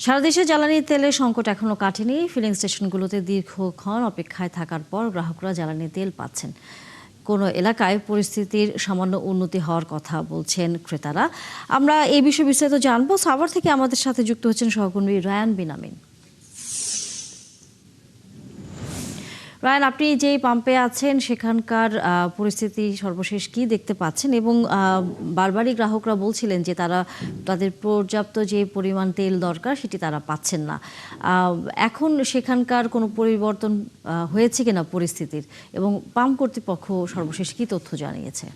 সারা দেশে জ্বালানি তেলের সংকট এখনো কাটেনি। ফিলিং স্টেশনগুলোতে দীর্ঘক্ষণ অপেক্ষায় থাকার পর গ্রাহকরা জ্বালানি তেল পাচ্ছেন। কোনো এলাকায় পরিস্থিতির সামান্য উন্নতি হওয়ার কথা বলছেন ক্রেতারা। আমরা এই বিষয়ে বিস্তারিত জানবো। সাভার থেকে আমাদের সাথে যুক্ত হচ্ছেন সহকর্মী রায়ান বিনামিন। রায়ান, আপনি যেই পাম্পে আছেন সেখানকার পরিস্থিতি সর্বশেষ কি দেখতে পাচ্ছেন? এবং বারবারই গ্রাহকরা বলছিলেন যে তাদের পর্যাপ্ত যে পরিমাণ তেল দরকার সেটি তারা পাচ্ছেন না। এখন সেখানকার কোনো পরিবর্তন হয়েছে কিনা পরিস্থিতির, এবং পাম্প কর্তৃপক্ষ সর্বশেষ কি তথ্য জানিয়েছে?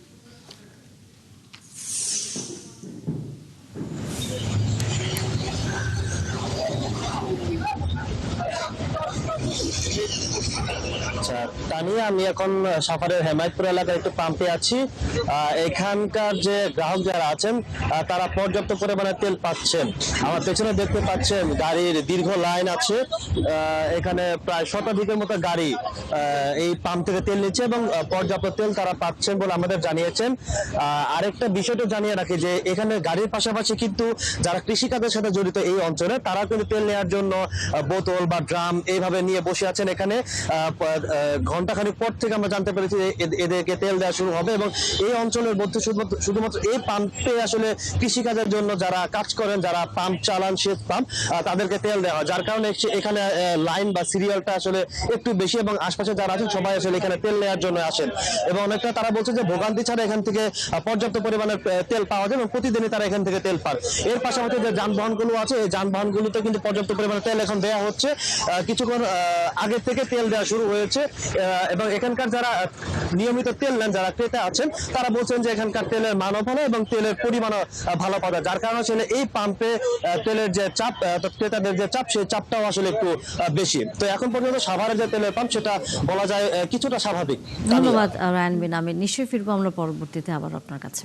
আচ্ছা, তানিয়া, আমি এখন সাভারের হেমায়তপুর এলাকার একটু পাম্পে আছি। এখানকার যে গ্রাহক যারা আছেন তারা পর্যাপ্ত পরিমাণে তেল পাচ্ছেন। আমার পেছনে দেখতে পাচ্ছেন গাড়ির দীর্ঘ লাইন আছে। এখানে প্রায় শতাধিকের মতো গাড়ি এই পাম্প থেকে তেল নিচ্ছে এবং পর্যাপ্ত তেল তারা পাচ্ছেন বলে আমাদের জানিয়েছেন। আরেকটা বিষয়টা জানিয়ে রাখি যে এখানে গাড়ির পাশাপাশি কিন্তু যারা কৃষিকাজের সাথে জড়িত এই অঞ্চলে তারা কিন্তু তেল নেওয়ার জন্য বোতল বা ড্রাম এইভাবে নিয়ে বসে আছেন। এখানে ঘন্টাখানিক পর থেকে আমরা জানতে পেরেছি এদেরকে তেল দেওয়া শুরু হবে এবং এই অঞ্চলের মধ্যে শুধুমাত্র এই পাম্পে আসলে কৃষিকাজের জন্য যারা কাজ করেন, যারা পাম্প চালান, সেচ পাম্প, তাদেরকে তেল দেওয়া হয়, যার কারণে এখানে লাইন বা সিরিয়ালটা আসলে একটু বেশি এবং আশপাশে যারা আছেন সবাই আসলে এখানে তেল নেওয়ার জন্য আসেন। এবং অনেকটা তারা বলছে যে ভোগান্তি ছাড়া এখান থেকে পর্যাপ্ত পরিমাণে তেল পাওয়া যায় এবং প্রতিদিনই তারা এখান থেকে তেল পান। এর পাশাপাশি যে যানবাহনগুলো আছে এই যানবাহনগুলোতে কিন্তু পর্যাপ্ত পরিমাণে তেল এখন দেওয়া হচ্ছে। কিছুক্ষণ আগে থেকে তেল দেওয়া শুরু হয়েছে এবং এখানকার যারা নিয়মিত তেল নেন, যারা ক্রেতা আছেন, তারা বলছেন যে এখানকার তেলের মানও ভালো এবং তেলের পরিমাণও ভালো পাওয়া যায়, যার কারণে আসলে এই পাম্পে তেলের যে চাপ, ক্রেতাদের যে চাপ, সেই চাপটাও আসলে একটু বেশি। তো এখন পর্যন্ত সাভারের যে তেলের পাম্প সেটা বলা যায় কিছুটা স্বাভাবিক। ধন্যবাদ রায়ান বিনামিন। নিশ্চয়ই ফিরবো আমরা পরবর্তীতে আবার আপনার কাছে।